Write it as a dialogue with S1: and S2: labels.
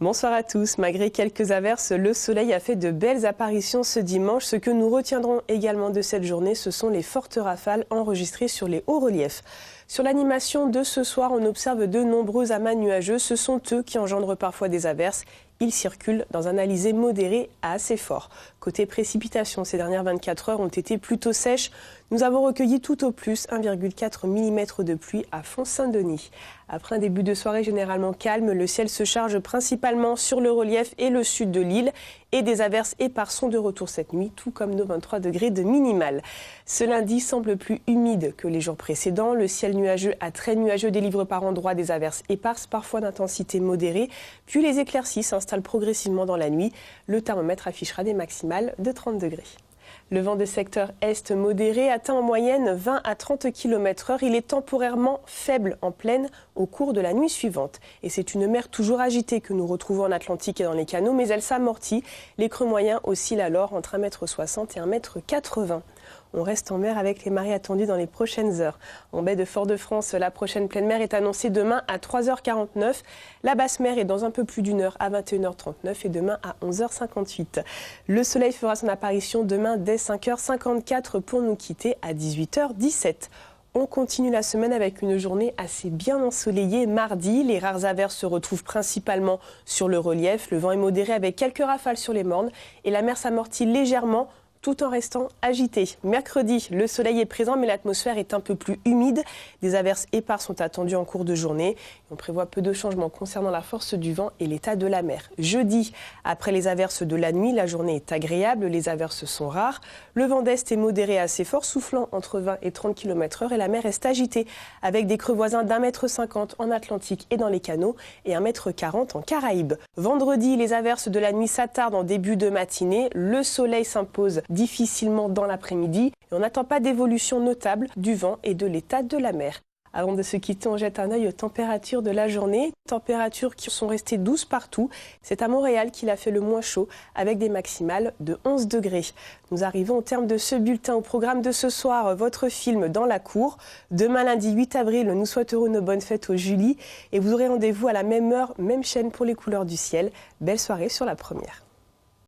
S1: Bonsoir à tous. Malgré quelques averses, le soleil a fait de belles apparitions ce dimanche. Ce que nous retiendrons également de cette journée, ce sont les fortes rafales enregistrées sur les hauts reliefs. Sur l'animation de ce soir, on observe de nombreux amas nuageux. Ce sont eux qui engendrent parfois des averses. Ils circulent dans un alizé modéré à assez fort. Côté précipitations, ces dernières 24 heures ont été plutôt sèches. Nous avons recueilli tout au plus 1,4 mm de pluie à Font-Saint-Denis. Après un début de soirée généralement calme, le ciel se charge principalement sur le relief et le sud de l'île. Et des averses éparses sont de retour cette nuit, tout comme nos 23 degrés de minimal. Ce lundi semble plus humide que les jours précédents. Le ciel nuageux à très nuageux délivre par endroits des averses éparses, parfois d'intensité modérée. Puis les éclaircies s'installent progressivement dans la nuit. Le thermomètre affichera des maximales de 30 degrés. Le vent de secteur est modéré atteint en moyenne 20 à 30 km/h. Il est temporairement faible en plaine au cours de la nuit suivante. Et c'est une mer toujours agitée que nous retrouvons en Atlantique et dans les canaux, mais elle s'amortit. Les creux moyens oscillent alors entre 1,60 m et 1,80 m. On reste en mer avec les marées attendues dans les prochaines heures. En baie de Fort-de-France, la prochaine pleine mer est annoncée demain à 3h49. La basse mer est dans un peu plus d'une heure à 21h39 et demain à 11h58. Le soleil fera son apparition demain dès 5h54 pour nous quitter à 18h17. On continue la semaine avec une journée assez bien ensoleillée. Mardi, les rares averses se retrouvent principalement sur le relief. Le vent est modéré avec quelques rafales sur les mornes et la mer s'amortit légèrement tout en restant agité. Mercredi, le soleil est présent, mais l'atmosphère est un peu plus humide. Des averses éparses sont attendues en cours de journée. On prévoit peu de changements concernant la force du vent et l'état de la mer. Jeudi, après les averses de la nuit, la journée est agréable. Les averses sont rares. Le vent d'est est modéré assez fort, soufflant entre 20 et 30 km/h. Et la mer reste agitée, avec des creux voisins d'1,50 m en Atlantique et dans les canaux et 1,40 m en Caraïbes. Vendredi, les averses de la nuit s'attardent en début de matinée. Le soleil s'impose difficilement dans l'après-midi et on n'attend pas d'évolution notable du vent et de l'état de la mer. Avant de se quitter, on jette un œil aux températures de la journée. Températures qui sont restées douces partout. C'est à Montréal qu'il a fait le moins chaud avec des maximales de 11 degrés. Nous arrivons au terme de ce bulletin. Au programme de ce soir, votre film Dans la cour. Demain lundi 8 avril, nous souhaiterons une bonne fête aux Julie et vous aurez rendez-vous à la même heure, même chaîne pour les couleurs du ciel. Belle soirée sur la première.